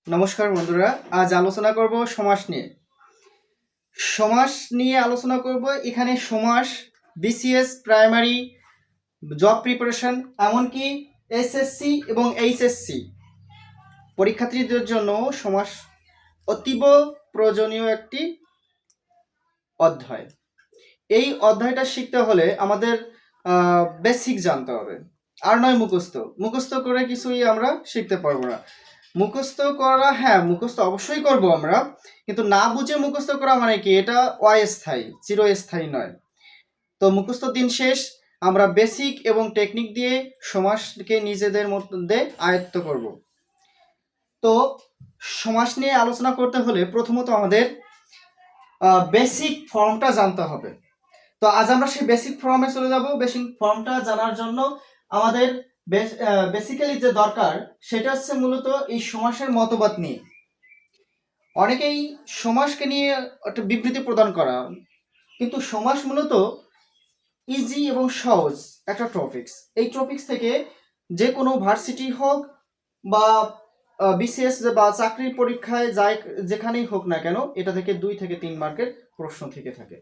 নমস্কার বন্ধুরা, আজ আলোচনা করব সমাস নিয়ে। সমাস নিয়ে আলোচনা করব। এখানে সমাস বিসিএস, প্রাইমারি, জব প্রিপারেশন, এমনকি এসএসসি এবং এইচএসসি পরীক্ষার্থীদের জন্য সমাস অতীব প্রয়োজনীয় একটি অধ্যায়। এই অধ্যায়টা শিখতে হলে আমাদের বেসিক জানতে হবে, আর নয় মুখস্থ করে কিছুই আমরা শিখতে পারবো না। মুখস্থ করা, হ্যাঁ মুখস্থ অবশ্যই করব আমরা, কিন্তু না বুঝে মুখস্থ করা মানে কি, এটা অস্থায়ী, চিরস্থায়ী নয়। তো মুখস্থ দিন শেষ, আমরা বেসিক এবং টেকনিক দিয়ে সমাসকে নিজেদের মধ্যে আয়ত্ত করব। তো সমাস নিয়ে আলোচনা করতে হলে প্রথমত আমাদের বেসিক ফর্মটা জানতে হবে। তো আজ আমরা সেই বেসিক ফর্মে চলে যাব। বেসিক ফর্মটা জানার জন্য আমাদের বেসিক্যালি যে দরকার সেটা হচ্ছে মূলত এই সমাসের মতবাদ নিয়ে। অনেকেই সমাসকে নিয়ে একটা বিবৃতি প্রদান করা, কিন্তু সমাস মূলত ইজি এবং সহজ একটা টপিকস। এই টপিকস থেকে যে কোনো ভার্সিটি হোক বা বিসিএস বা চাকরির পরীক্ষায় যায়, যেখানেই হোক না কেন, এটা থেকে 2 থেকে 3 মার্কের প্রশ্ন থেকে থাকে।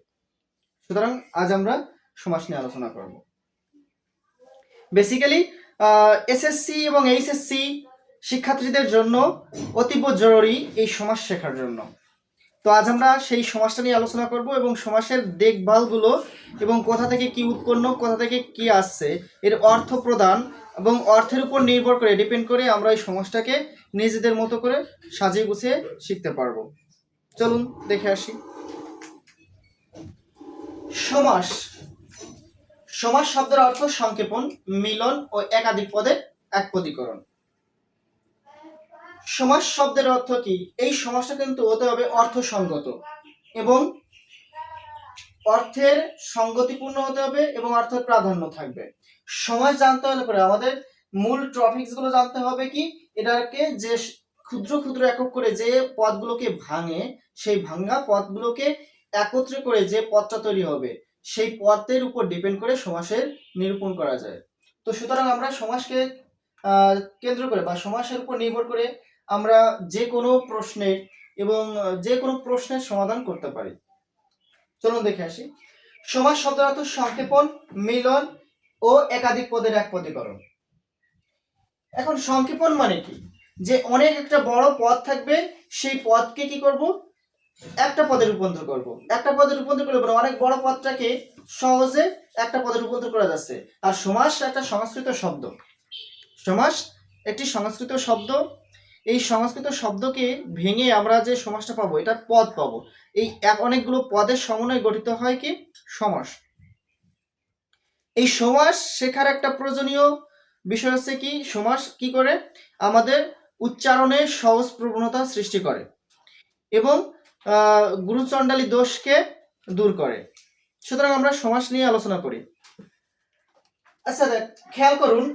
সুতরাং আজ আমরা সমাস নিয়ে আলোচনা করব। বেসিক্যালি এসএসসি এবং এইচএসসি শিক্ষার্থীদের জন্য অতীব জরুরি এই সমাস শেখার জন্য। তো আজ আমরা সেই সমাসটা নিয়ে আলোচনা করব এবং সমাসের দেখভালগুলো এবং কোথা থেকে কি উৎপন্ন, কোথা থেকে কি আসছে, এর অর্থ প্রদান এবং অর্থের উপর নির্ভর করে, ডিপেন্ড করে আমরা এই সমাসটাকে নিজেদের মতো করে সাজিয়ে গুছিয়ে শিখতে পারবো। চলুন দেখে আসি। সমাস সমাস শব্দের অর্থ সংক্ষেপণ, মিলন ও একাধিক পদের একপদীকরণ। সমাস শব্দের অর্থ কি? এই সমাসটা কিন্তু হতে হবে অর্থসঙ্গত এবং অর্থের সঙ্গতিপূর্ণ হতে হবে এবং অর্থের প্রাধান্য থাকবে। সমাস জানতে হলে পরে আমাদের মূল টপিকস গুলো জানতে হবে। কি এটাকে যে ক্ষুদ্র ক্ষুদ্র একক করে যে পদগুলোকে ভাঙে, সেই ভাঙা পদগুলোকে একত্রে করে যে পদটা তৈরি হবে, সেই পদের উপর ডিপেন্ড করে সমাসের নিরূপণ করা যায়। তো সুতরাং আমরা সমাসকে কেন্দ্র করে বা সমাসের উপর নির্ভর করে আমরা যে কোনো প্রশ্নের এবং যে কোনো প্রশ্নের সমাধান করতে পারি। চলুন দেখে আসি। সমাস শব্দের অর্থ সংক্ষেপণ, মিলন ও একাধিক পদের একপদীকরণ। এখন সংক্ষেপণ মানে কি? যে অনেক একটা বড় পদ থাকবে, সেই পদকে কি করব, একটা পদে রূপান্তর করব। একটা পদে রূপান্তর করলে অনেক বড় পদটাকে সহজে একটা পদে রূপান্তর করা যাচ্ছে। আর সমাস একটা সংস্কৃত শব্দ। সমাস একটি সংস্কৃত শব্দ। এই সংস্কৃত শব্দকে ভেঙে আমরা যে সমাসটা পাবো, এটা পদ পাবো। এই অনেকগুলো পদের সমন্বয়ে গঠিত হয় কি সমাস। এই সমাস শেখার একটা প্রয়োজনীয় বিষয় হচ্ছে কি, সমাস কি করে আমাদের উচ্চারণে সহজ প্রবণতা সৃষ্টি করে এবং গুরুচণ্ডালী দোষকে দূর করে। সুতরাং আমরা সমাস নিয়ে আলোচনা করি। আচ্ছা খেয়াল করুন,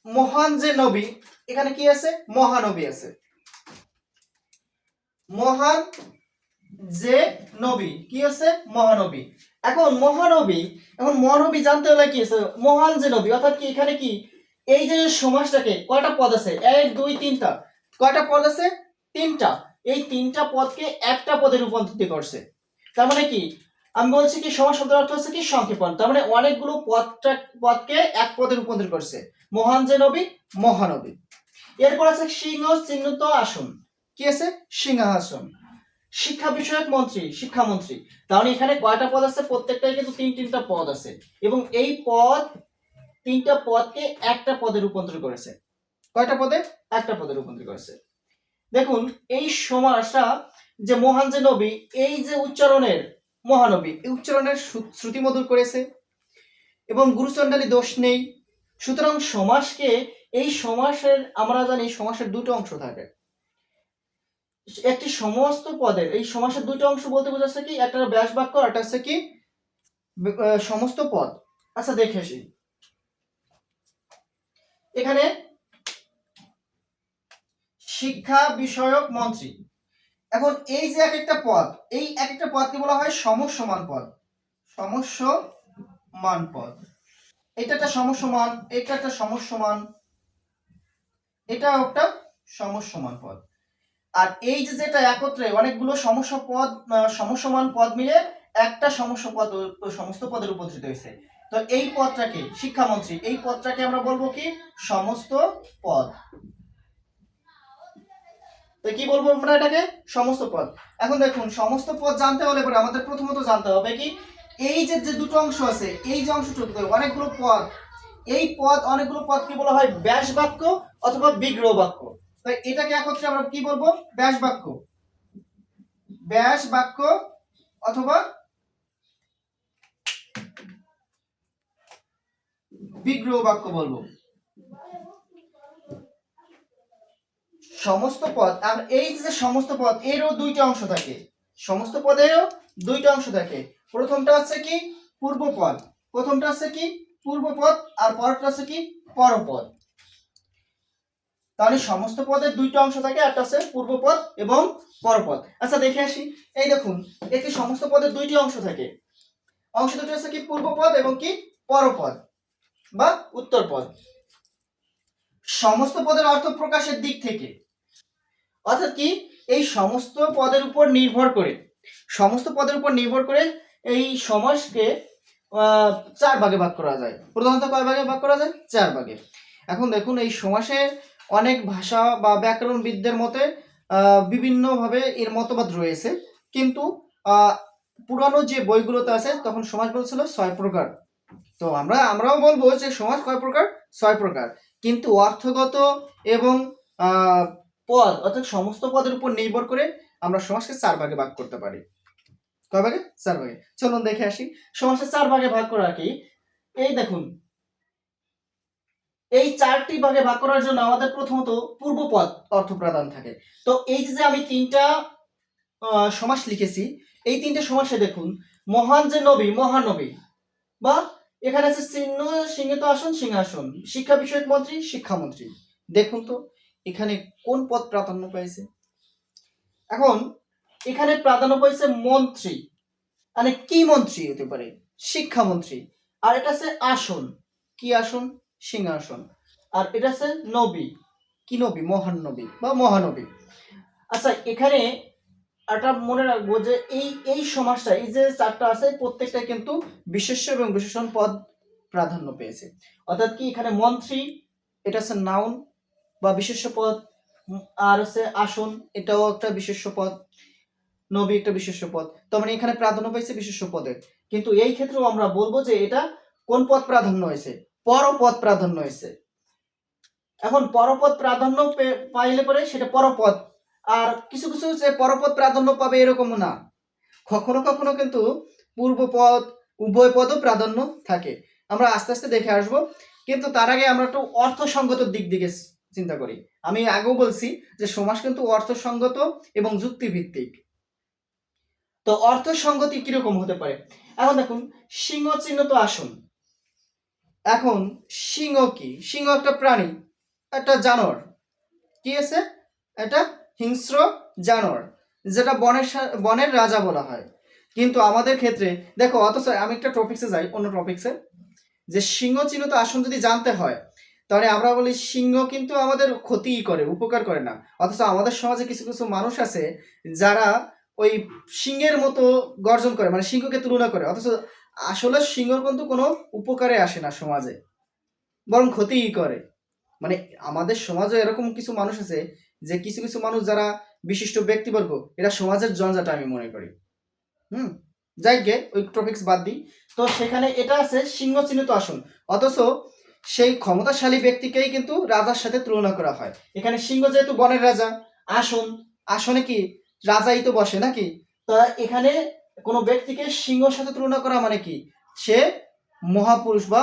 মহান যে নবী, এখানে কি আছে? মহানবী আছে। মহান যে নবী কি আছে? মহানবী। এখন মহানবী জানতে হলে কি আছে? মহান যে নবী, অর্থাৎ কি এখানে কি এই যে সমাসটাকে কয়টা পদ আছে? 1 2 3টা। কয়টা পদ আছে? 3টা। এই 3টা পদকে একটা পদে রূপান্তরিত করছে। তার মানে কি আমি বলছি কি, সমাস শব্দের অর্থ হচ্ছে কি সংক্ষেপণ। তার মানে অনেকগুলো পদকে এক পদে রূপান্তর করছে। মহান যে নবী, মহানবী। এরপর আছে সিংহ চিহ্নিত আসন। কি আছে? সিংহাসন। শিক্ষা বিষয়ক মন্ত্রী, শিক্ষামন্ত্রী। তাহলে এখানে কয়টা পদ আছে? প্রত্যেকটাই কিন্তু 3টা পদ আছে এবং এই পদ 3টা পদকে একটা পদে রূপান্তর করেছে। কয়টা পদে? একটা পদে রূপান্তর করেছে। দেখুন এই সমাসটা যে মহান যে নবী, এই যে উচ্চারণের মহানবী, এই উচ্চারণের শ্রুতি মধুর করেছে এবং গুরুচণ্ডালী দোষ নেই। সুতরাং সমাসকে, এই সমাসের আমরা জানি সমাসের দুটো অংশ থাকে। একটি সমস্ত পদের, এই সমাসের দুটো অংশ বলতে বোঝাচ্ছে কি, একটা ব্যাস বাক্য আর একটা হচ্ছে কি সমস্ত পদ। আচ্ছা দেখে আসি। এখানে শিক্ষা বিষয়ক মন্ত্রী। এখন এই যে এক একটা পদ, এই এক একটা পদকে বলা হয় সমসমান পদ। সমসমান পদ। এটা একটা সমসমান, এটা একটা সমসমান, এটা একটা সমসমান পদ। আর এই যে যেটা একত্রে অনেকগুলো সমস্যমান পদ মিলে একটা সমস্ত পদের উপস্থিত হয়েছে, তো এই পদটাকে শিক্ষামন্ত্রী, এই পদটাকে আমরা বলবো কি সমস্ত পদ। তো কি বলবো আমরা এটাকে সমস্ত পদ। এখন দেখুন সমস্ত পদ জানতে হলে পরে আমাদের প্রথমত জানতে হবে কি এই যে যে দুটো অংশ আছে, এই যে অংশটুকু অনেকগুলো পদ, এই অনেকগুলো পদকে বলা হয় ব্যাস বাক্য অথবা বিগ্রহ বাক্য। তো এটাকে একত্রে আমরা কি বলবো ব্যাস বাক্য, ব্যাস বাক্য অথবা বিগ্রহ বাক্য বলবো। সমস্ত পদ, আর এই যে সমস্ত পদ এরও দুইটা অংশ থাকে, সমস্ত পদেরও দুইটা অংশ থাকে। প্রথমটা হচ্ছে কি পূর্বপদ, প্রথমটা হচ্ছে কি পূর্বপদ, আর পরেরটা হচ্ছে কি পরপদ। তাহলে সমস্ত পদের দুইটা অংশ থাকে, একটা হচ্ছে পূর্বপদ এবং পরপদ। আচ্ছা দেখে আসি, এই দেখুন একটি সমস্ত পদের দুইটি অংশ থাকে, অংশ দুটি হচ্ছে কি পূর্বপদ এবং কি পরপদ বা উত্তরপদ। সমস্ত পদের অর্থ প্রকাশের দিক থেকে, অর্থাৎ কি এই সমস্ত পদের উপর নির্ভর করে, সমস্ত পদের উপর নির্ভর করে এই সমাসকে চার ভাগে ভাগ করা যায়। প্রধানত কয় ভাগে ভাগ করা যায়? চার ভাগে। এখন দেখুন এই সমাসের অনেক ভাষা বা ব্যাকরণবিদদের মতে বিভিন্নভাবে এর মতবাদ রয়েছে, কিন্তু পুরানো যে বইগুলোতে আছে তখন সমাস বলছিল 6 প্রকার। তো আমরাও বলবো যে সমাস কয় প্রকার? 6 প্রকার। কিন্তু অর্থগত এবং পদ অর্থাৎ সমস্ত পদের উপর নির্ভর করে আমরা সমাসকে 4 ভাগে ভাগ করতে পারি। কয় ভাগে? 4 ভাগে। চলুন দেখে আসি সমাসকে 4 ভাগে ভাগ করা কি। এই দেখুন এই 4টি ভাগে ভাগ করার জন্য আমাদের প্রথমত পূর্বপদ অর্থ প্রদান থাকে। তো এই যে আমি 3টা সমাস লিখেছি, এই 3টে সমাসে দেখুন মহান যে নবী, মহানবী, বা এখানে আছে চিহ্ন সিংহিত আসন, সিংহাসন, শিক্ষা বিষয়ক মন্ত্রী, শিক্ষামন্ত্রী। দেখুন তো এখানে কোন পদ প্রাধান্য পাইছে? এখন এখানে প্রাধান্য পাইছে মন্ত্রী, মানে কি মন্ত্রী হতে পারে? শিক্ষামন্ত্রী। আর এটা আছে আসন, কি আসন? সিংহাসন। আর এটা আছে নবী, কি নবী? মহান নবী বা মহানবী। আচ্ছা এখানে এটা মনে রাখবো যে এই সমাসটা, এই যে 4টা আছে প্রত্যেকটা কিন্তু বিশেষ্য এবং বিশেষণ পদ প্রাধান্য পেয়েছে। অর্থাৎ কি এখানে মন্ত্রী এটা হচ্ছে নাউন বা বিশেষ্য পদ, আর হচ্ছে আসন এটাও একটা বিশেষ্য পদ, নবী একটা বিশেষ্য পদ। তার মানে এখানে প্রাধান্য পাইছে বিশেষ্য পদে। কিন্তু এই ক্ষেত্রেও আমরা বলবো যে এটা কোন পদ প্রাধান্য হয়েছে? পরপদ প্রাধান্য হয়েছে। এখন পরপদ প্রাধান্য পাইলে পরে সেটা পরপদ। আর কিছু কিছু যে পরপদ প্রাধান্য পাবে এরকম না, কখনো কখনো কিন্তু পূর্বপদ উভয় পদও প্রাধান্য থাকে। আমরা আস্তে আস্তে দেখে আসব, কিন্তু তার আগে আমরা একটু অর্থসঙ্গত দিক দিকে চিন্তা করি। আমি আগেও বলছি যে সমাস কিন্তু অর্থসঙ্গত এবং যুক্তিভিত্তিক। তো অর্থসঙ্গতি কিরকম হতে পারে? এখন দেখুন সিংহ চিহ্নিত আসন। এখন সিংহ কি? সিংহ একটা প্রাণী, একটা জানোয়ার। কি আছে? এটা হিংস্র জানোয়ার, যেটা বনের রাজা বলা হয়। কিন্তু আমাদের ক্ষেত্রে দেখো, অথচ আমি একটা টপিক্সে যাই, অন্য টপিক্সে, যে সিংহ চিহ্নিত আসন যদি জানতে হয় তাহলে আমরা বলি সিংহ কিন্তু আমাদের ক্ষতিই করে, উপকার করে না। অথচ আমাদের সমাজে কিছু কিছু মানুষ আছে যারা ওই সিংহের মতো গর্জন করে, মানে সিংহকে তুলনা করে, অথচ আসলে সিংহ কিন্তু কোনো উপকারে আসে না সমাজে, বরং ক্ষতিই করে। মানে আমাদের সমাজে এরকম কিছু মানুষ আছে যে কিছু কিছু মানুষ যারা বিশিষ্ট ব্যক্তিবর্গ, এরা সমাজের জঞ্জাট আমি মনে করি। যাই গে ওই টপিক্স বাদ দিই। তো সেখানে এটা আছে সিংহ চিহ্নিত আসন, অথচ সেই ক্ষমতাশালী ব্যক্তিকেই কিন্তু রাজার সাথে তুলনা করা হয়। এখানে সিংহ যেহেতু বনের রাজা, আসন, আসনে কি রাজাই তো বসে নাকি? তো এখানে কোনো ব্যক্তিকে সিংহর সাথে তুলনা করা মানে কি সে মহাপুরুষ বা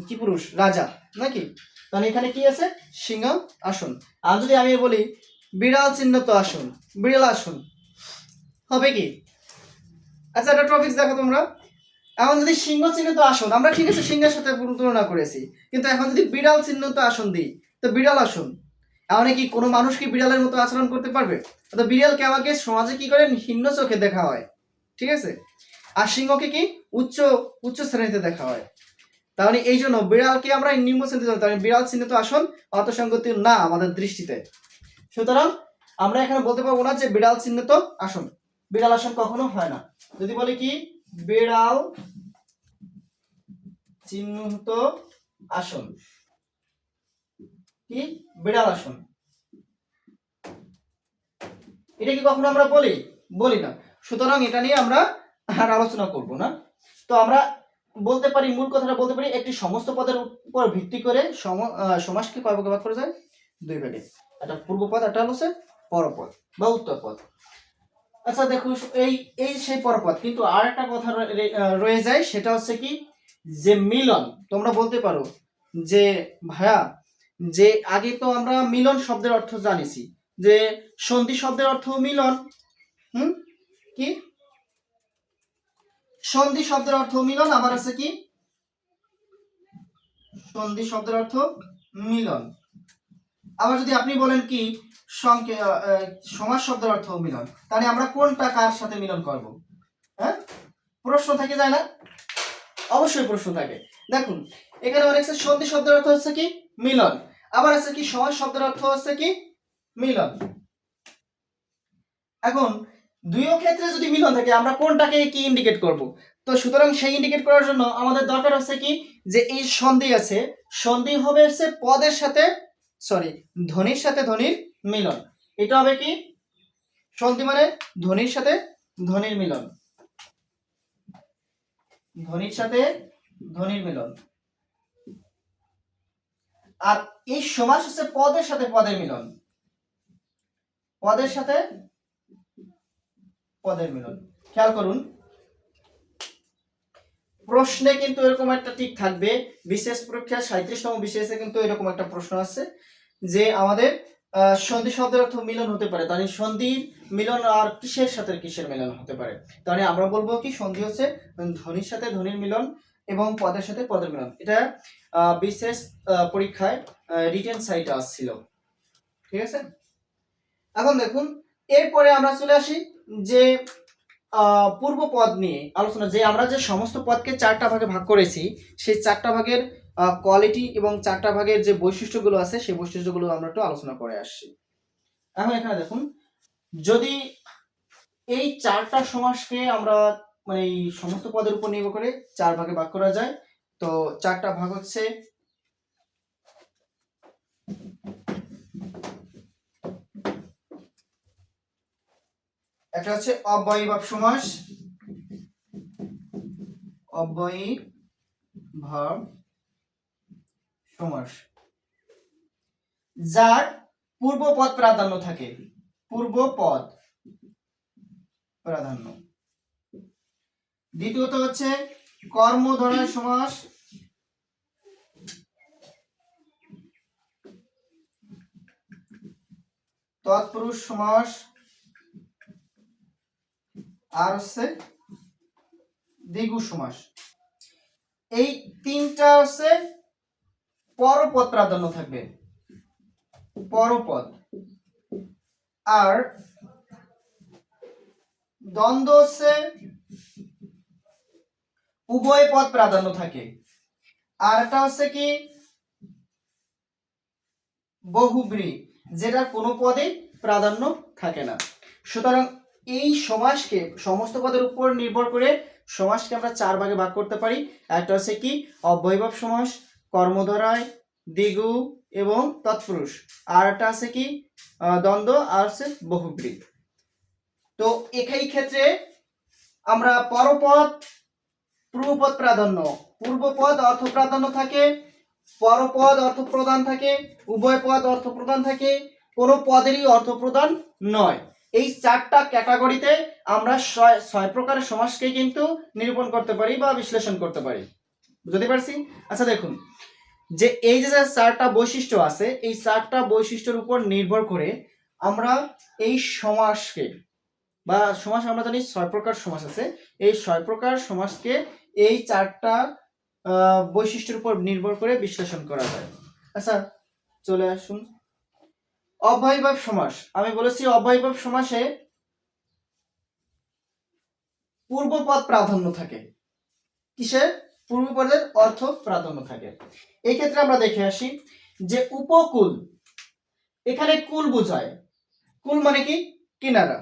কি পুরুষ, রাজা নাকি? তাহলে এখানে কি আছে? সিংহ আসন। আর যদি আমি বলি বিড়াল চিহ্নিত আসন, বিড়াল আসন হবে কি? আচ্ছা একটা টপিক দেখো তোমরা, এখন যদি সিংহ চিহ্নিত আসন, আমরা ঠিক আছে সিংহের সাথে তুলনা করেছি, কিন্তু এখন যদি বিড়াল চিহ্নিত আসন দিই, তো বিড়াল আসন, এখন কি কোনো মানুষ কি বিড়ালের মতো আচরণ করতে পারবে? তো বিড়ালকে আমাকে সমাজে কি করে হিন্ন চোখে দেখা হয়, ঠিক আছে? আর সিংহকে কি উচ্চ শ্রেণীতে দেখা হয়। তাহলে এই জন্য বিড়ালকে আমরা নিম্ন শ্রেণীতে, তাহলে বিড়াল চিহ্নিত আসন অর্থসঙ্গতি না আমাদের দৃষ্টিতে। সুতরাং আমরা এখানে বলতে পারবো না যে বিড়াল চিহ্নিত আসন, বিড়াল আসন কখনো হয় না। যদি বলি কি বিড়াল চিহ্নিত আসন, কি বিড়াল আসন, এটা কি কখনো আমরা বলি? বলি না। সুতরাং এটা নিয়ে আমরা আর আলোচনা করব না। তো আমরা বলতে পারি, মূল কথাটা বলতে পারি, একটি সমস্ত পদের উপর ভিত্তি করে সমাসকে কয় ভাগে ভাগ করা যায়? দুই ভাগে। একটা পূর্বপদ, একটা হচ্ছে পরপদ বা উত্তরপদ। আচ্ছা দেখো, এই এই সেই পরপদ, কিন্তু আর একটা কথা রয়ে যায়, সেটা হচ্ছে কি যে মিলন। তোমরা বলতে পারো যে ভাইয়া, যে আগে তো আমরা মিলন শব্দের অর্থ জানিছি, যে সন্ধি শব্দের অর্থ মিলন। কি সন্ধি শব্দের অর্থ মিলন, আবার আছে কি সন্ধি শব্দের অর্থ মিলন। আবার যদি আপনি বলেন কি সমাস শব্দের অর্থ মিলন, তাহলে আমরা কোনটা কার সাথে মিলন করব? হ্যাঁ, প্রশ্ন থেকে যায় না? অবশ্যই প্রশ্ন থাকে। দেখুন এখানে অনেক সন্ধি শব্দের অর্থ হচ্ছে কি মিলন, আবার আছে কি সমাস শব্দের অর্থ হচ্ছে কি মিলন। এখন দুইও ক্ষেত্রে যদি মিলন থাকে, আমরা কোনটাকে কি ইন্ডিকেট করব? তো সুতরাং সেই ইন্ডিকেট করার জন্য আমাদের দরকার হচ্ছে কি যে এই সন্ধি আছে, সন্ধি হবে হচ্ছে পদের সাথে, সরি, ধ্বনির সাথে ধ্বনির মিলন। এটা হবে কি সন্ধি, মানে ধ্বনির সাথে ধ্বনির মিলন, ধ্বনির সাথে ধ্বনির মিলন। আর এই সমাস হচ্ছে পদের সাথে পদের মিলন, পদের সাথে পদের মিলন। খেয়াল করুন, প্রশ্নে কিন্তু এরকম একটা ঠিক থাকবে, বিশেষ পরীক্ষা 37তম বিশেষে কিন্তু এরকম একটা প্রশ্ন আছে যে আমাদের সন্ধি শব্দের অর্থ মিলন হতে পারে, তাহলে সন্ধির মিলন আর কিসের সাথে কিসের মিলন হতে পারে? তাহলে আমরা বলবো কি সন্ধি হচ্ছে ধ্বনির সাথে ধ্বনির মিলন এবং পদের সাথে পদের মিলন। এটা বিশেষ পরীক্ষায় রিটেন সাইটে আসছিল, ঠিক আছে। এখন দেখুন, এরপরে আমরা চলে আসি যে পূর্ব পদ নিয়ে আলোচনা, যে আমরা যে সমস্ত পদকে চারটা ভাগে ভাগ করেছি, সেই চারটা ভাগের কোয়ালিটি এবং চারটা ভাগের যে বৈশিষ্ট্যগুলো আছে, সেই বৈশিষ্ট্যগুলো আমরা একটু আলোচনা করে আসছি। এখন এখানে দেখুন, যদি এই চারটা সমাসকে আমরা মানে এই সমস্ত পদের উপর নির্ভর করে চার ভাগে ভাগ করা যায়, তো চারটা ভাগ হচ্ছে একটা হচ্ছে অব্যয়ীভাব সমাস, অব্যয়ীভাব সমাস, যার পূর্ব পদ প্রাধান্য থাকে, পূর্ব পদ প্রাধান্য। দ্বিতীয়ত হচ্ছে কর্মধারয় সমাস, তৎপুরুষ সমাস, আর হচ্ছে দ্বিগু সমাস। এই তিনটা হচ্ছে পরপদ প্রাধান্য থাকবে, পরপদ। আর দ্বন্দ্ব হচ্ছে উভয় পদ প্রাধান্য থাকে। আর এটা হচ্ছে কি বহুব্রী, যেটা কোনো পদে প্রাধান্য থাকে না। সুতরাং এই সমাসকে সমস্ত পদের উপর নির্ভর করে সমাসকে আমরা চার ভাগে ভাগ করতে পারি। একটা হচ্ছে কি অব্যয়ীভাব সমাস, কর্মধারয়, দ্বিগু এবং তৎপুরুষ। আর একটা আছে কি দ্বন্দ্ব, আর হচ্ছে বহুব্রী। তো এই ক্ষেত্রে আমরা পরপদ পূর্বপদ প্রাধান্য, পূর্বপদ অর্থ প্রাধান্য থাকে, পরপদ অর্থ প্রদান থাকে, উভয় পদ অর্থ প্রদান থাকে, কোনো পদেরই অর্থ প্রদান নয়। এই চারটা ক্যাটাগরিতে আমরা ছয় প্রকারের সমাসকে কিন্তু নিরূপণ করতে পারি বা বিশ্লেষণ করতে পারি। বুঝতে পারছি? আচ্ছা দেখুন, যে এই যে চারটা বৈশিষ্ট্য আছে, এই চারটা বৈশিষ্ট্যের উপর নির্ভর করে আমরা এই সমাসকে বা সমাস, আমরা জানি ছয় প্রকার সমাস আছে, এই ছয় প্রকার সমাসকে এই চারটা বৈশিষ্ট্যের উপর নির্ভর করে বিশ্লেষণ করা যায়। আচ্ছা চলে আসুন, অব্যয়ীভাব সমাস। আমি বলেছি অব্যয়ীভাব সমাসে পূর্বপদ প্রাধান্য থাকে। কিসের? পূর্বপদের অর্থ প্রাধান্য থাকে। এই ক্ষেত্রে আমরা দেখে আসি যে উপকূল, এখানে কুল বোঝায়, কুল মানে কি কিনারা,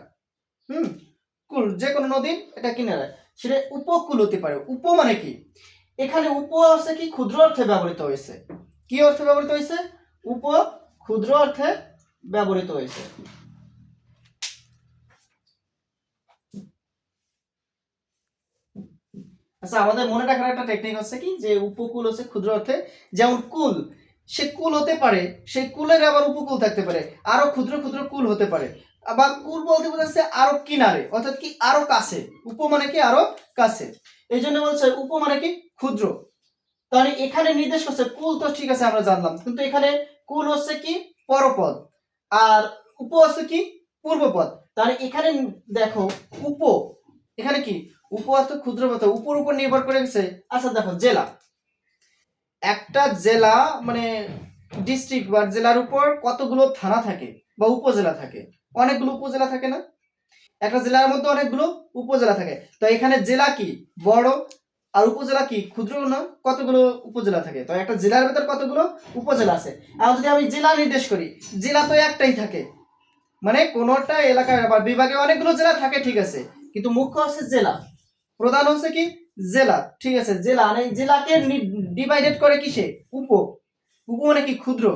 কুল যে কোনো নদীর এটা কিনারা, সেটা উপকূল হতে পারে। উপ মানে কি, এখানে উপ আছে কি ক্ষুদ্র অর্থে ব্যবহৃত হয়েছে। কি অর্থে ব্যবহৃত হয়েছে? উপ ক্ষুদ্র অর্থে ব্যবহৃত হয়েছে। আচ্ছা, আমাদের মনে রাখার একটা টেকনিক হচ্ছে কি, যে উপকূল হচ্ছে ক্ষুদ্র অর্থে, যেমন কুল, সে কুল হতে পারে, সেই কুলের আবার উপকূল থাকতে পারে, আরো ক্ষুদ্র ক্ষুদ্র কুল হতে পারে। আবার কুল বলতে বোঝাচ্ছে আরো কিনারে, অর্থাৎ কি আরো কাছে। উপ মানে কি আরো কাছে, এই জন্য বলছে উপ মানে কি ক্ষুদ্র। তাহলে এখানে নির্দেশ করছে কুল, তো ঠিক আছে আমরা জানলাম, কিন্তু এখানে কুল হচ্ছে কি পরপদ, আর উপ হচ্ছে কি পূর্বপদ। তাহলে এখানে দেখো উপ, এখানে কি উপ অর্থ ক্ষুদ্র পদ, উপর উপর নির্ভর করে গেছে। আচ্ছা দেখো জেলা, একটা জেলা মানে ডিস্ট্রিক্ট বা জেলার উপর কতগুলো থানা থাকে বা উপজেলা থাকে? অনেকগুলো উপজেলা থাকে না? একটা জেলার মধ্যে অনেকগুলো উপজেলা থাকে। তো এখানে জেলা কি বড়, আর উপজেলা কি ক্ষুদ্র না? কতগুলো উপজেলা থাকে, তো একটা জেলার ভেতর কতগুলো উপজেলা আছে। আর যদি আমি জেলা নির্দেশ করি, জেলা তো একটাই থাকে, মানে কোনোটা এলাকায় বা বিভাগে অনেকগুলো জেলা থাকে, ঠিক আছে, কিন্তু মুখ্য হচ্ছে জেলা, প্রধান হচ্ছে কি জেলা, ঠিক আছে। জেলা মানে জেলাকে ডিভাইডেড করে কিসে? উপ। উপ মানে কি ক্ষুদ্র।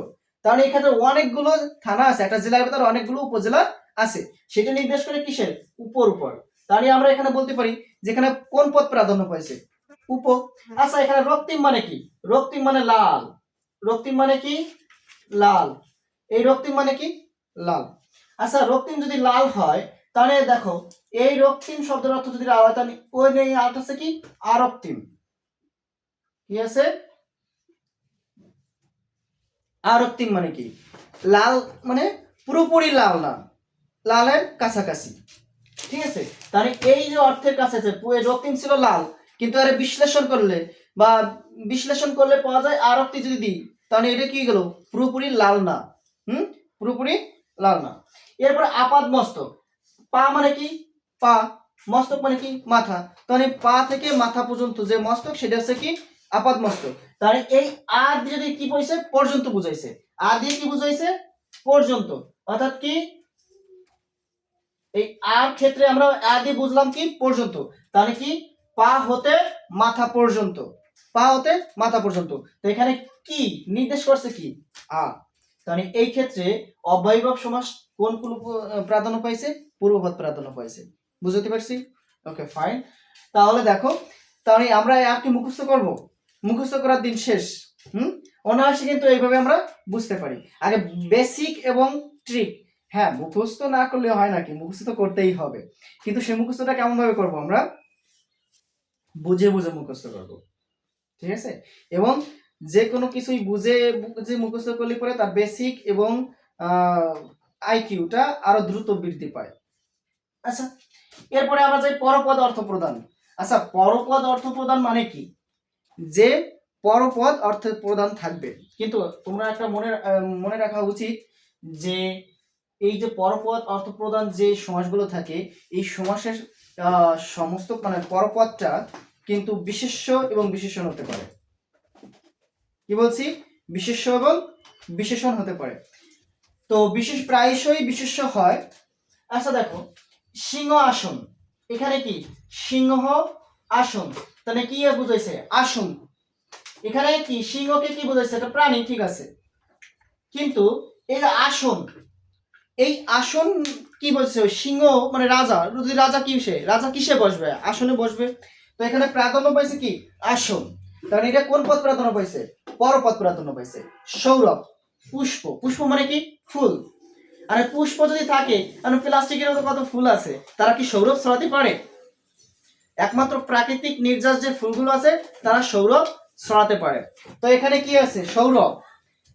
তাহলে এখানে অনেকগুলো থানা আছে, একটা জেলার ভেতর অনেকগুলো উপজেলা আছে, সেটা নির্দেশ করে কিসের? উপর উপর। তাহলে আমরা এখানে বলতে পারি যেখানে কোন পদ প্রাধান্য পাইছে? উপ। আচ্ছা, এখানে রক্তিম মানে কি? রক্তিম মানে লাল। রক্তিম মানে কি লাল। এই রক্তিম মানে কি লাল। আচ্ছা, রক্তিম যদি লাল হয়, তাহলে দেখো এই রক্তিম শব্দের অর্থ যদি লাল হয়, তাহলে ওই নেই আর্ট আছে কি আরক্তিম। কি আছে? আরক্তিম মানে কি লাল, মানে পুরোপুরি লাল না, লালের কাছাকাছি, ঠিক আছে। তাহলে এই যে অর্থের কাছে আছে, রক্তিম ছিল লাল, কিন্তু আরে বিশ্লেষণ করলে বা বিশ্লেষণ করলে পাওয়া যায় আরক্তি যদি দিই, তাহলে এটা কি গেল পুরোপুরি লাল না, পুরোপুরি লাল না। এরপর আপাদ মস্তক, পা মানে কি পা, মস্তক মানে কি মাথা, তাহলে পা থেকে মাথা পর্যন্ত যে মস্তক সেটা হচ্ছে কি আপাদ মস্তক। তাহলে এই আর দিয়ে যদি কি বুঝাইছে? পর্যন্ত বুঝাইছে। আর দিয়ে কি বুঝাইছে? পর্যন্ত। অর্থাৎ কি এই আর ক্ষেত্রে আমরা আদি বুঝলাম কি পর্যন্ত, তাহলে কি পা হতে মাথা পর্যন্ত, পা হতে মাথা পর্যন্ত। তো এখানে কি নির্দেশ করছে? কি আ। তাহলে এই ক্ষেত্রে অব্যয়ভাব সমাস কোন কোন প্রাধান্য পাইছে? পূর্বপদ প্রাধান্য পাইছে। বুঝতে পারছি? Okay fine. তাহলে দেখো, তাহলে আমরা আর কি মুখস্থ করব? মুখস্থ করার দিন শেষ। অনায়াসে কিন্তু এইভাবে আমরা বুঝতে পারি। আগে বেসিক এবং ট্রিক, হ্যাঁ মুখস্থ না করলে হয় নাকি, মুখস্থ তো করতেই হবে, কিন্তু সেই মুখস্থটা কেমন ভাবে করবো? আমরা বুঝে বুঝে মুখস্থ করবো, ঠিক আছে। এবং যে কোনো কিছুই বুঝে বুঝে মুখস্থ করলে পরে তার বেসিক এবং আইকিউটা আরো দ্রুত বৃদ্ধি পায়। আচ্ছা, এরপরে আমরা যাই পরপদ অর্থ প্রদান। আচ্ছা, পরপদ অর্থ প্রদান মানে কি? যে পরপদ অর্থ প্রদান থাকবে, কিন্তু তোমরা একটা মনে রাখা উচিত যে এই যে পরপদ অর্থ প্রদান যে সমাসগুলো থাকে, এই সমাসের সমস্ত মানে পরপদটা কিন্তু বিশেষ্য এবং বিশেষণ হতে পারে। কি বলছি? বিশেষ্য এবং বিশেষণ হতে পারে। তো প্রায়শই বিশেষ্য হয়। আচ্ছা দেখো, সিংহ আসন, এখানে কি সিংহ আসন, তাহলে কি বুঝাইছে? আসন। এখানে কি সিংহকে কি বুঝাইছে? এটা প্রাণী, ঠিক আছে, কিন্তু এই যে আসন, এই আসন কি বলছে? সিংহ মানে রাজা, যদি রাজা কিসে, রাজা কিসে বসবে? আসনে বসবে। তো এখানে প্রাধান্য পাইছে কি আসন। কারণ এটা কোন পদ প্রাধান্য পাইছে? পরপদ প্রাধান্য পাইছে। সৌরভ, পুষ্প, পুষ্প মানে কি ফুল। আর পুষ্প যদি থাকে, কারণ প্লাস্টিকের মতো কত ফুল আছে, তারা কি সৌরভ ছড়াতে পারে? একমাত্র প্রাকৃতিক নির্যাস যে ফুলগুলো আছে তারা সৌরভ ছড়াতে পারে। তো এখানে কি আছে? সৌরভ।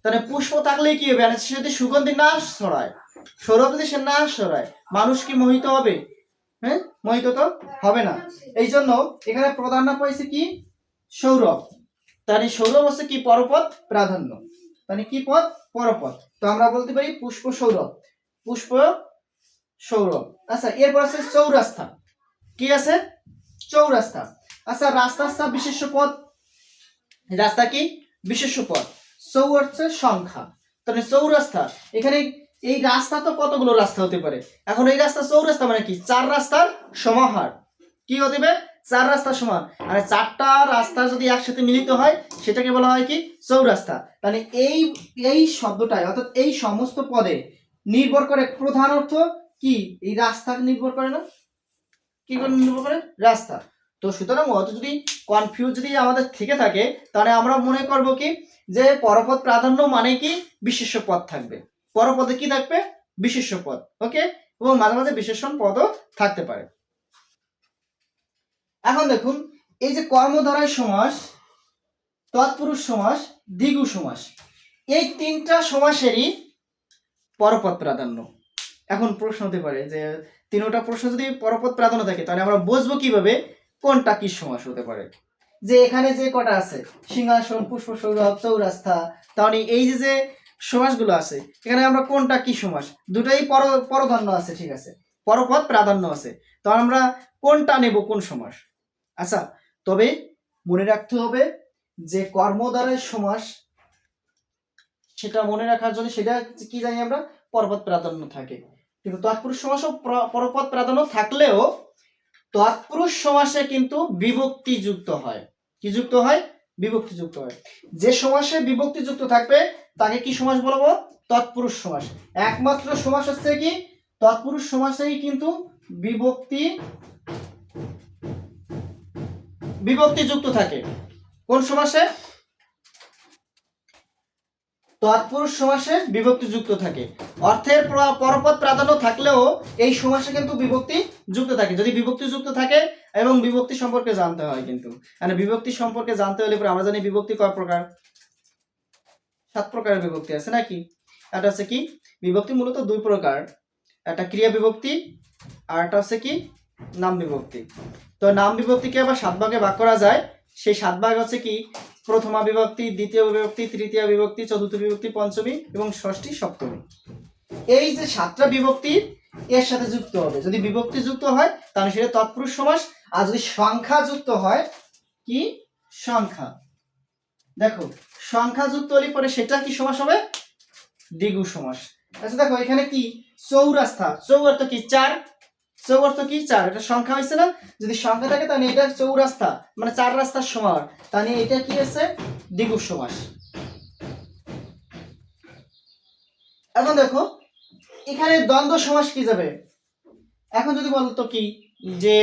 তাহলে পুষ্প থাকলেই কি হবে? সে যদি সুগন্ধি না ছড়ায়, সৌরভ যদি সে না ছড়ায়, মানুষ কি মোহিত হবে? হ্যাঁ, মোহিত তো হবে না। এই জন্য এখানে প্রাধান্য পাইছে কি সৌরভ। তাহলে সৌরভ হচ্ছে কি পরপদ প্রাধান্য, তাহলে কি পদ? পরপদ। তো আমরা বলতে পারি পুষ্প সৌরভ, পুষ্প সৌরভ। আচ্ছা, এরপর আছে চৌরাস্তা। কি আছে? চৌরাস্তা। আচ্ছা, রাস্তা বিশেষ্য পদ, রাস্তা কি বিশেষ্য পদ, চৌ হচ্ছে সংখ্যা, তাহলে চৌরাস্তা। এখানে এই রাস্তা তো কতগুলো রাস্তা হতে পারে, এখন এই রাস্তা চৌরাস্তা মানে কি, 4 রাস্তার সমাহার। কি হতে পারে, 4 রাস্তার সমান, মানে 4টা রাস্তা যদি একসাথে মিলিত হয় সেটাকে বলা হয় কি, চৌরাস্তা। তাহলে এই এই শব্দটাই অর্থাৎ এই সমস্ত পদে নির্ভর করে প্রধান অর্থ কি, এই রাস্তা নির্ভর করে না, কি করে নির্ভর করে, রাস্তা। তো সুতরাং অত যদি কনফিউজ যদি আমাদের থেকে থাকে তাহলে আমরা মনে করব কি, যে পরপদ প্রাধান্য মানে কি, বিশেষ্য পদ থাকবে, পরপদে কি থাকবে, বিশেষ্য পদ। ওকে, এবং মাঝে মাঝে বিশেষণ পদও থাকতে পারে। এখন দেখুন, এই যে কর্মধারয় সমাস, তৎপুরুষ সমাস, দ্বিগু সমাস, এই 3টা সমাসেরই পরপদ প্রাধান্য। এখন প্রশ্ন হতে পারে যে 3টা প্রশ্ন যদি পরপদ প্রাধান্য থাকে তাহলে আমরা বুঝবো কিভাবে কোনটা কি সমাস হতে পারে। যে এখানে যে কটা আছে, সিংহাসন, পুষ্প সৌরভ, চৌরাস্তা, তাহলে এই যে যে সমাসগুলো আছে এখানে আমরা কোনটা কি সমাস, দুটাই পরধান্য আছে, ঠিক আছে, পরপদ প্রাধান্য আছে, তো আমরা কোনটা নেব, কোন সমাস। আচ্ছা, তবে মনে রাখতে হবে যে কর্মদ্বারায় সমাস, সেটা মনে রাখার জন্য সেটা কি জানি আমরা, পরপদ প্রাধান্য থাকে। কিন্তু তৎপুরুষ সমাসও পরপদ প্রাধান্য থাকলেও তৎপুরুষ সমাসে কিন্তু বিভক্তি যুক্ত হয়। কি যুক্ত হয়, বিভক্তি যুক্ত হয়। যে সমাসে বিভক্তি যুক্ত থাকবে তাকে কি সমাস বলবো, তৎপুরুষ সমাস। একমাত্র সমাস হচ্ছে কি, তৎপুরুষ সমাসেই কিন্তু বিভক্তি যুক্ত থাকে। কোন সমাসে, তৎপুরুষ সমাসে বিভক্তি যুক্ত থাকে। অর্থের পরপদ প্রাধান্য থাকলেও এই সমাসে কিন্তু বিভক্তি যুক্ত থাকে। যদি বিভক্তি যুক্ত থাকে এবং বিভক্তি সম্পর্কে জানতে হয়, কিন্তু মানে বিভক্তি সম্পর্কে জানতে হলে পরে আমরা জানি বিভক্তি কয় প্রকার, 7 প্রকারের বিভক্তি আছে নাকি। এটা হচ্ছে কি, বিভক্তি মূলত 2 প্রকার, একটা ক্রিয়া বিভক্তি আর একটা হচ্ছে কি, নাম বিভক্তি। তো নাম বিভক্তিকে আবার 7 ভাগে ভাগ করা যায়। সেই 7 ভাগ হচ্ছে কি, প্রথমা বিভক্তি, দ্বিতীয় বিভক্তি, তৃতীয় বিভক্তি, চতুর্থ বিভক্তি, পঞ্চমী এবং ষষ্ঠী, সপ্তমী। এই যে 7টা বিভক্তি এর সাথে যুক্ত হবে। যদি বিভক্তি যুক্ত হয় তাহলে সেটা তৎপুরুষ সমাস, আর যদি সংখ্যা যুক্ত হয়, কি, সংখ্যা, দেখো সংখ্যা যুক্ত হলে পরে সেটা কি সমাস হবে, দ্বিগু সমাস। আচ্ছা দেখো এখানে কি, চৌরাস্তা, চৌ অর্থ কি 4, চৌ অর্থ কি 4, এটা সংখ্যা হয়েছে না, যদি সংখ্যা থাকে তাহলে এটা চৌরাস্তা মানে 4 রাস্তার সমান, তাহলে এটা কি আছে, দ্বিগু সমাস। এখন দেখো এখানে দ্বন্দ্ব সমাস কি যাবে, এখন যদি বলতো কি, যে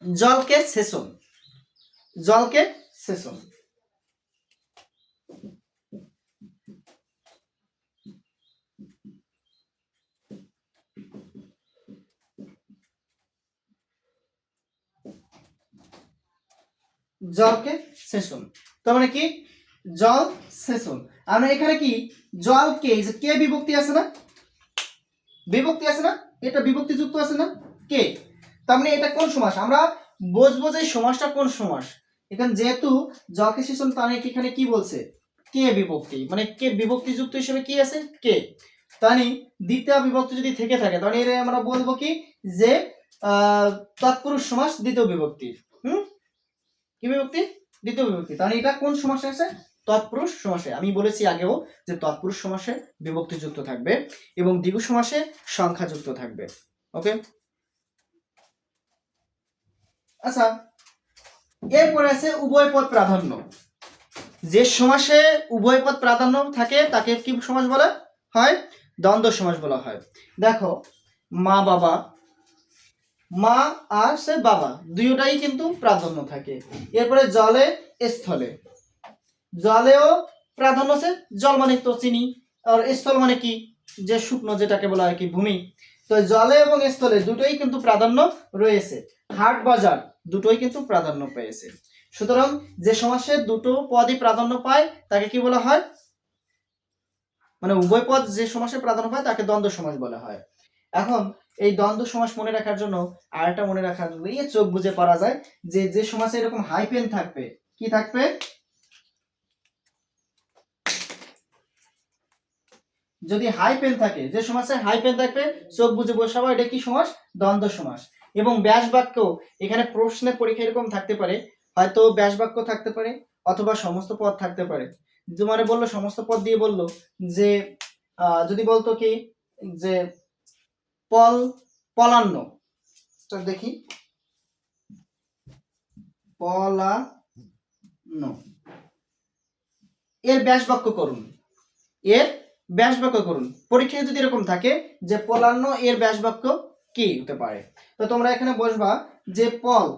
জলকে সেচন, জলকে সেচন, জলকে সেচন, তার মানে কি, জল সেচন। আমরা এখানে কি, জলকে, যে কে বিভক্তি আছে না, বিভক্তি আছে না, এটা বিভক্তি যুক্ত আছে না, কে, তার মানে এটা কোন সমাস, আমরা বুঝবো যে সমাসটা কোন সমাস। এখানে যেহেতু জলকে সেচন, তাহলে এখানে কি বলছে, কে বিভক্তি, মানে কে বিভক্তি যুক্ত হিসেবে কি আছে, কে। তাহলে দ্বিতীয় বিভক্তি যদি থেকে থাকে তাহলে এর আমরা বলবো কি, যে তৎপুরুষ সমাস দ্বিতীয় বিভক্তি। কি বিভক্তি, দ্বিতীয় বিভক্তি। তাহলে এটা কোন সমাসে আছে, তৎপুরুষ সমাসে। আমি বলেছি আগেও যে তৎপুরুষ সমাসে বিভক্তি যুক্ত থাকবে এবং দ্বিগু সমাসে সংখ্যা যুক্ত থাকবে। ওকে, আচ্ছা এরপরে আছে উভয় পদ প্রাধান্য। যে সমাসে উভয় পদ প্রাধান্য থাকে তাকে কি সমাস বলা হয়, দ্বন্দ্ব সমাস বলা হয়। দেখো মা বাবা, মা আর সে বাবা দুইটাই কিন্তু প্রাধান্য থাকে। এরপরে জলে স্থলে, জলেও প্রাধান্য আছে, জল মানে তো চিনি, আর স্থল মানে কি, যে শুকনো যেটাকে বলা হয় কি, ভূমি। তো জলে এবং স্থলে দুটোই কিন্তু প্রাধান্য রয়েছে। হাট বাজার দুটোই কিন্তু প্রাধান্য পেয়েছে। সুতরাং যে সমাসে দুটো পদই প্রাধান্য পায় তাকে কি বলা হয়, মানে উভয় পদ যে সমাসে প্রাধান্য পায় তাকে দ্বন্দ্ব সমাস বলা হয়। এখন এই দ্বন্দ্ব সমাস মনে রাখার জন্য আরেকটা মনে রাখার জন্য এই চোখ বুঝে করা যায়, যে যে সমাসে এরকম হাইপেন থাকবে, কি থাকবে, যদি হাইপেন থাকে, যে সমাসে হাইপেন থাকবে চোখ বুঝে বসাবো, এটা কি সমাস, দ্বন্দ্ব সমাস। এবং ব্যাস বাক্য, এখানে প্রশ্নের পরীক্ষা এরকম থাকতে পারে, হয়তো ব্যাস বাক্য থাকতে পারে অথবা সমস্ত পদ থাকতে পারে। তোমারে বললো সমস্ত পদ দিয়ে বললো যে যদি বলতো কি যে পলান্ন, দেখি পলান্ন এর ব্যাস বাক্য করুন, এর ব্যাস বাক্য করুন। পরীক্ষায় যদি এরকম থাকে যে পলান্ন এর ব্যাস বাক্য কি হতে পারে, তো তোমরা এখানে বসবা যে পল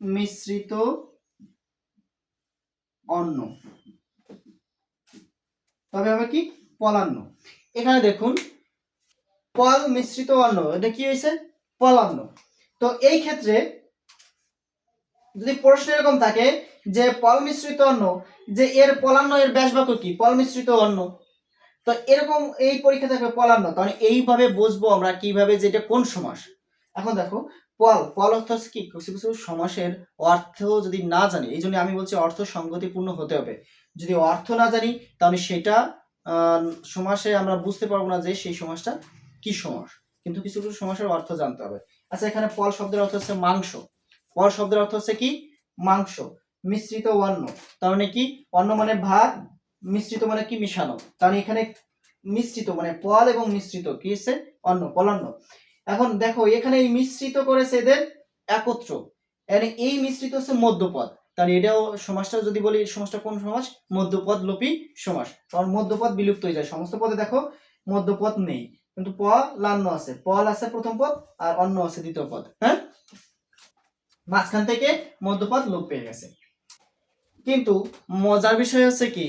মিশ্রিত অন্ন, তবে হবে কি পলান্ন। এখানে দেখুন পল মিশ্রিত অন্ন, এটা কি হয়েছে পলান্ন। তো এই ক্ষেত্রে যদি প্রশ্ন এরকম থাকে যে পল মিশ্রিত অন্ন, যে এর পলান্ন এর ব্যাস বাক্য কি পল মিশ্রিত অন্ন, তো এরকম এই পরীক্ষা থাকবে পলান্ন, তাহলে এইভাবে বুঝবো আমরা কিভাবে যে এটা কোন সমাস। এখন দেখো পল অর্থ কি, কিছু কিছু সমাসের অর্থ যদি না জানি, এই জন্য আমি বলছি অর্থ সংগতিপূর্ণ হতে হবে। যদি অর্থ না জানি তাহলে সেটা সমাসে আমরা বুঝতে পারবো না যে সেই সমাসটা কি সমাস, কিন্তু কিছু কিছু সমাসের অর্থ জানতে হবে। আচ্ছা, এখানে পল শব্দের অর্থ হচ্ছে মাংস, পল শব্দের অর্থ হচ্ছে কি মাংস। মিশ্রিত অন্ন, তার মানে কি অন্ন মানে ভাত, মিশ্রিত মানে কি মিশানো, তাহলে এখানে মিশ্রিত মানে পল এবং মিশ্রিত কি হচ্ছে অন্ন, পলান্ন। এখন দেখো এখানে এই মিশ্রিত করেছে এদের একত্র, এই মিশ্রিত হচ্ছে মধ্যপদ, তাহলে এটাও সমাসটা যদি বলি সমাসটা কোন সমাস মধ্যপদ লোপী সমাস, কারণ মধ্যপদ বিলুপ্ত হয়ে যায়। সমস্ত পদে দেখো মধ্যপদ নেই, কিন্তু পলান্ন আছে, পল আছে প্রথম পদ আর অন্ন আছে দ্বিতীয় পদ, হ্যাঁ মাঝখান থেকে মধ্যপদ লোপ পেয়ে গেছে। কিন্তু মজার বিষয় হচ্ছে কি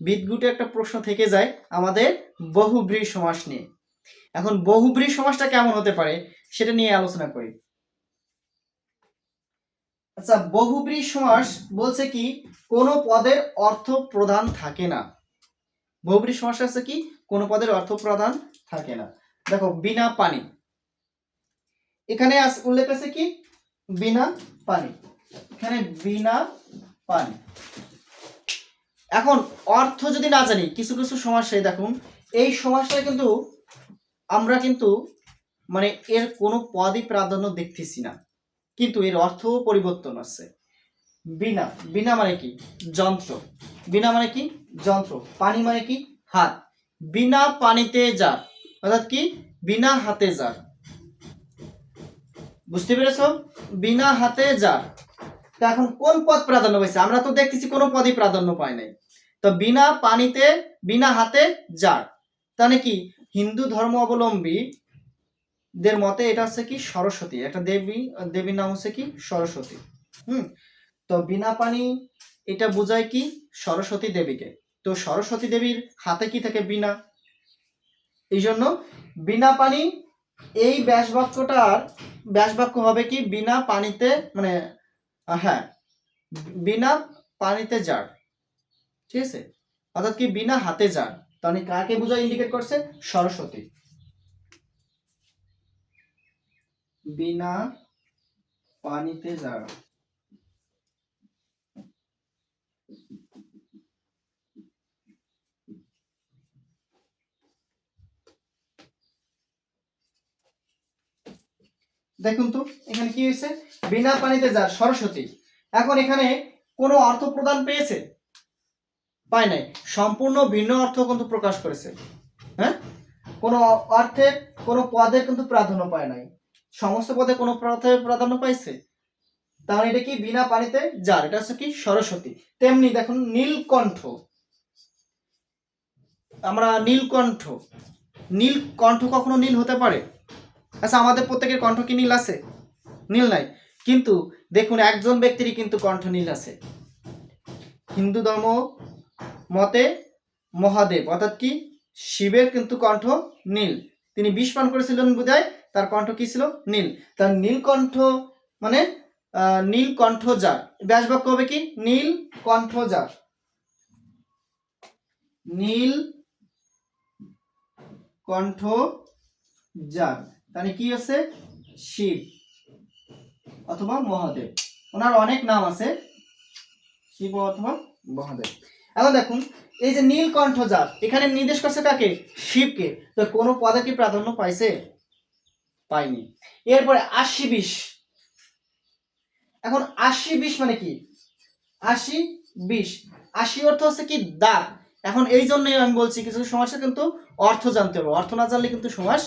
বিদঘুটে একটা প্রশ্ন থেকে যায় আমাদের বহুব্রী সমাস নিয়ে। এখন বহুব্রী সমাসটা কেমন হতে পারে সেটা নিয়ে আলোচনা করি। আচ্ছা, বহুব্রী সমাস বলছে কি কোন পদের অর্থ প্রধান থাকে না। বহুব্রী সমাস আছে কি কোন পদের অর্থ প্রধান থাকে না। দেখো বিনা পানি, এখানে উল্লেখ আছে কি বিনা পানি, এখানে বিনা পানি। এখন অর্থ যদি না জানি কিছু কিছু সমাসে দেখুন এই সমাসটা কিন্তু আমরা কিন্তু মানে এর কোনো পদই প্রাধান্য দেখতেছি না, কিন্তু এর অর্থ পরিবর্তন আছে। বিনা, বিনা মানে কি যন্ত্র, বিনা মানে কি যন্ত্র, পানি মানে কি হাত, বিনা পানিতে যার অর্থাৎ কি বিনা হাতে যার, বুঝতে পেরেছো বিনা হাতে যার। তো এখন কোন পদ প্রাধান্য পাইছে, আমরা তো দেখতেছি কোনো পদই প্রাধান্য পায় নাই। তো বিনা পানিতে বিনা হাতে যার, তাহলে কি হিন্দু ধর্ম অবলম্বী দের মতে এটা হচ্ছে কি সরস্বতী, একটা দেবী, দেবীর নাম হচ্ছে কি সরস্বতী। তো বিনা পানি এটা বোঝায় কি সরস্বতী দেবীকে, তো সরস্বতী দেবীর হাতে কি থাকে বিনা, এই জন্য বিনা পানি এই ব্যাস বাক্যটার ব্যাস বাক্য হবে কি বিনা পানিতে মানে হ্যাঁ বিনা পানিতে যার, ঠিক আছে, অর্থাৎ কি বিনা হাতে যার, তাহলে কাকে বোঝায় ইন্ডিকেট করছে সরস্বতী। বিনা পানিতে যার, দেখুন তো এখানে কি হয়েছে বিনা পানিতে যার সরস্বতী। এখন এখানে কোনো অর্থ প্রদান পেয়েছে পায় নাই, সম্পূর্ণ ভিন্ন অর্থ কিন্তু প্রকাশ করেছে, হ্যাঁ কোনো অর্থে কোনো পদের কিন্তু প্রাধান্য পায় নাই, সমস্ত পদে কোনো পদে প্রাধান্য পাইছে, তাহলে এটা কি বিনা পানিতে যার, এটা হচ্ছে কি সরস্বতী। তেমনি দেখুন নীলকণ্ঠ, আমরা নীলকণ্ঠ, নীলকণ্ঠ কখনো নীল হতে পারে? আচ্ছা আমাদের প্রত্যেকের কণ্ঠ কি নীল আছে? নীল নাই, কিন্তু দেখুন একজন ব্যক্তিরই কিন্তু কণ্ঠ নীল আছে। হিন্দু ধর্ম মতে মহাদেব অর্থাৎ কি শিবের কিন্তু কণ্ঠ নীল, তিনি বিষ পান করেছিলেন বোধহয়, তার কণ্ঠ কি ছিল নীল, তার নীলকণ্ঠ মানে নীলকণ্ঠ যার, ব্যাস বাক্য হবে কি নীল কণ্ঠ যার, নীল কণ্ঠ যার, তাহলে কি আছে শিব অথবা মহাদেব, ওনার অনেক নাম আছে শিব অথবা মহাদেব। এখন দেখুন এই যে নীলকণ্ঠ যার এখানে নির্দেশ করছে কাকে শিবকে, তো কোনো পদে কি প্রাধান্য পাইছে পাইনি। এরপরে 80-20, এখন 80-20 মানে কি 80 20। 80 অর্থ হচ্ছে কি দাঁত। এখন এই জন্যই আমি বলছি কিছু কিছু সমাসের কিন্তু অর্থ জানতে হবে, অর্থ না জানলে কিন্তু সমাস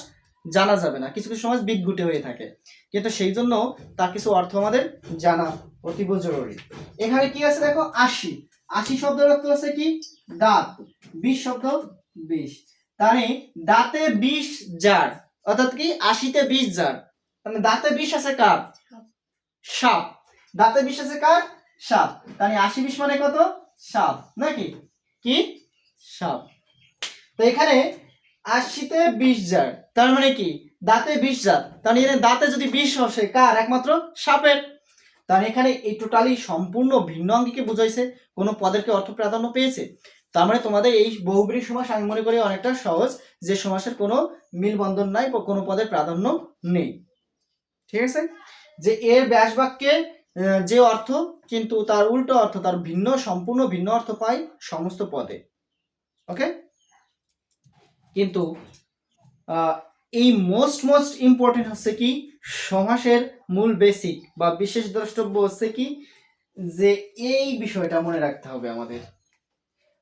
জানা যাবে না, কিছু কিছু সমাস বিদঘুটে হয়ে থাকে, কিন্তু সেই জন্য তার কিছু অর্থ আমাদের জানা অতীব জরুরি। এখানে কি আছে দেখো 80, 80 শব্দের অর্থ হচ্ছে কি দাঁত, 20 শব্দ 20, মানে দাঁতে 20 জার, অর্থাৎ কি 80-তে 20 জার, মানে দাঁতে 20 আছে কার? সাপ। দাঁতে 20 আছে কার? সাপ। তাহলে 80 20 মানে কত? সাপ, নাকি কি সাপ। তো এখানে 80-তে 20 জার, তার মানে কি দাঁতে 20 জার, তাহলে এখানে দাঁতে যদি 20 আসে কার? একমাত্র সাপের। তাহলে এখানে এই টোটালি সম্পূর্ণ ভিন্ন অঙ্গিকে বুঝাইছে, কোন পদের কি অর্থ প্রাধান্য পেয়েছে। তার মানে তোমাদের এই বহুব্রী সমাস আমি মনে করি অনেকটা সহজ, যে সমাসের কোনো মিলবন্ধন নাই বা কোনো পদের প্রাধান্য নেই, ঠিক আছে। যে এর ব্যাস বাক্যে যে অর্থ, কিন্তু তার উল্টো অর্থ, তার ভিন্ন সম্পূর্ণ ভিন্ন অর্থ পাই সমস্ত পদে। ওকে, কিন্তু এই মোস্ট ইম্পর্টেন্ট হচ্ছে কি সমাসের মূল বেসিক বা বিশেষ দ্রষ্টব্য হচ্ছে কি, যে এই বিষয়টা মনে রাখতে হবে আমাদের।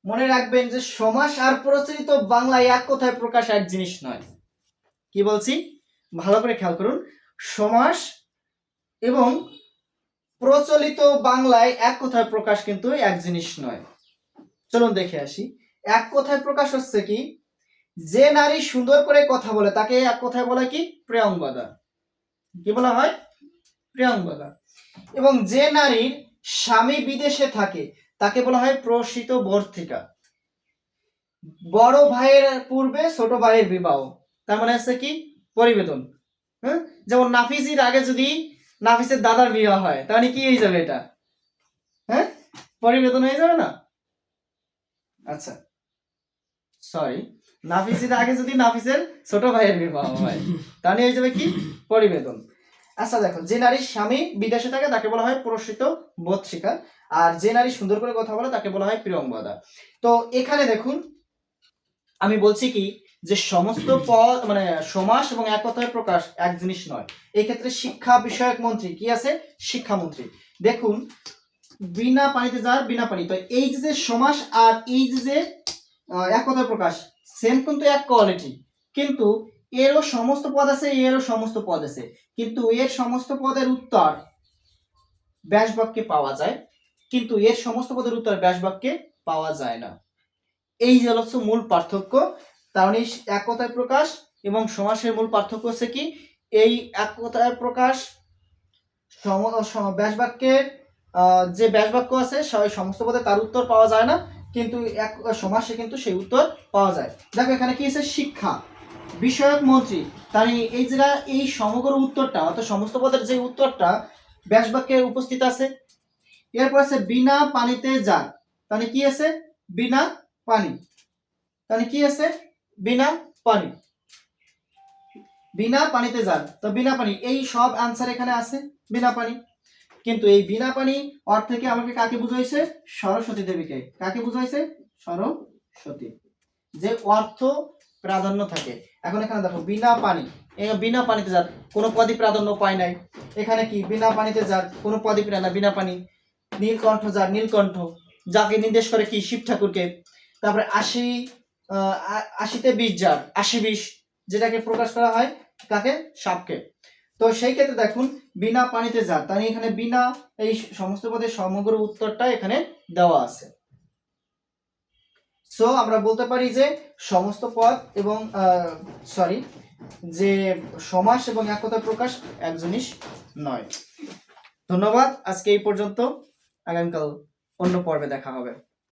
মনে রাখবেন যে সমাস আর প্রচলিত বাংলায় এক কথায় প্রকাশ এক জিনিস নয়। কি বলছি ভালো করে খেয়াল করুন, সমাস এবং প্রচলিত বাংলায় এক কথায় প্রকাশ কিন্তু এক জিনিস নয়। চলুন দেখে আসি। এক কথায় প্রকাশ হচ্ছে কি, যে নারী সুন্দর করে কথা বলে তাকে এক কথায় বলা কি প্রিয়ংবদা। কি বলা হয়? প্রিয়ংবদা। এবং যে নারীর স্বামী বিদেশে থাকে তাকে বলা হয় প্রসিত বর্তিকা। বড় ভাইয়ের পূর্বে ছোট ভাইয়ের বিবাহ, তার মানে হচ্ছে কি পরিবেদন। হ্যাঁ, যেমন নাফিসের আগে যদি নাফিসের দাদার বিয়ে হয় তাহলে কি হয়ে যাবে? এটা হ্যাঁ পরিবেদন হয়ে যাবে না? আচ্ছা সরি, নাফিসের আগে যদি নাফিসের ছোট ভাইয়ের বিবাহ হয় তাহলে হয়ে যাবে কি পরিবেদন। আচ্ছা দেখো, যে নারীর স্বামী বিদেশে থাকে তাকে বলা হয় প্রসিত বৎসিকা, আর যে নারী সুন্দর করে কথা বলে তাকে বলা হয় প্রিয়ংবদা। তো এখানে দেখুন আমি বলছি কি, যে সমস্ত পদ মানে সমাস এবং এক কথায় প্রকাশ এক জিনিস নয়। এই ক্ষেত্রে শিক্ষা বিষয়ক মন্ত্রী কি আছে? শিক্ষামন্ত্রী। দেখুন বিনা পানিতে যার বিনা পানি, তো এই যে সমাস আর এই যে এক কথায় প্রকাশ সেম কিন্তু এক কোয়ালিটি, কিন্তু এরও সমস্ত পদ আছে, এরও সমস্ত পদ আছে, কিন্তু এর সমস্ত পদের উত্তর ব্যাস বাক্যে পাওয়া যায়, কিন্তু এর সমস্ত পদের উত্তর ব্যাস বাক্যে পাওয়া যায় না। এই যে হচ্ছে মূল পার্থক্য। তাহলে এক কথায় প্রকাশ এবং সমাসের মূল পার্থক্য হচ্ছে কি, এই এক কথায় প্রকাশ ব্যাস বাক্যের যে ব্যাস বাক্য আছে সমস্ত পদে তার উত্তর পাওয়া যায় না, কিন্তু এক সমাসে কিন্তু সেই উত্তর পাওয়া যায়। দেখো এখানে কি আছে? শিক্ষা বিষয়ক মন্ত্রী, তাহলে এই জায়গা এই সমগ্র উত্তরটা অর্থাৎ সমস্ত পদের যে উত্তরটা ব্যাস বাক্যে উপস্থিত আছে। এরপর আছে বিনা পানিতে যার, তাহলে কি আছে? বিনা পানি, তাহলে কি আছে? বিনা পানি, বিনা পানিতে যার, তো বিনা পানি এই সব আনসার এখানে আছে বিনা পানি। কিন্তু এই বিনা পানি অর্থ থেকে আমাকে কাকে বুঝাইছে? সরস্বতী দেবীকে। কাকে বুঝাইছে? সরস্বতী, যে অর্থ প্রাধান্য থাকে। এখন এখানে দেখো বিনা পানি, বিনা পানিতে যার কোনো পদই প্রাধান্য পায় নাই। এখানে কি বিনা পানিতে যার কোনো পদই পায় না, বিনা পানি। নীলকণ্ঠ যার, নীলকণ্ঠ যাকে নির্দেশ করে কি শিব ঠাকুরকে। তারপরে 80-তে 20 যার, 80-20 যেটাকে প্রকাশ করা হয় কাকে? সাপকে। তো সেই ক্ষেত্রে দেখুন বিনা পানিতে যার, তাই এখানে বিনা এই সমস্ত পদের সমগ্র উত্তরটা এখানে দেওয়া আছে। সো আমরা বলতে পারি যে সমস্ত পদ এবং যে সমাস এবং এক কথায় প্রকাশ এক জিনিস নয়। ধন্যবাদ, আজকে এই পর্যন্ত। আগামীকাল অন্য পর্বে দেখা হবে।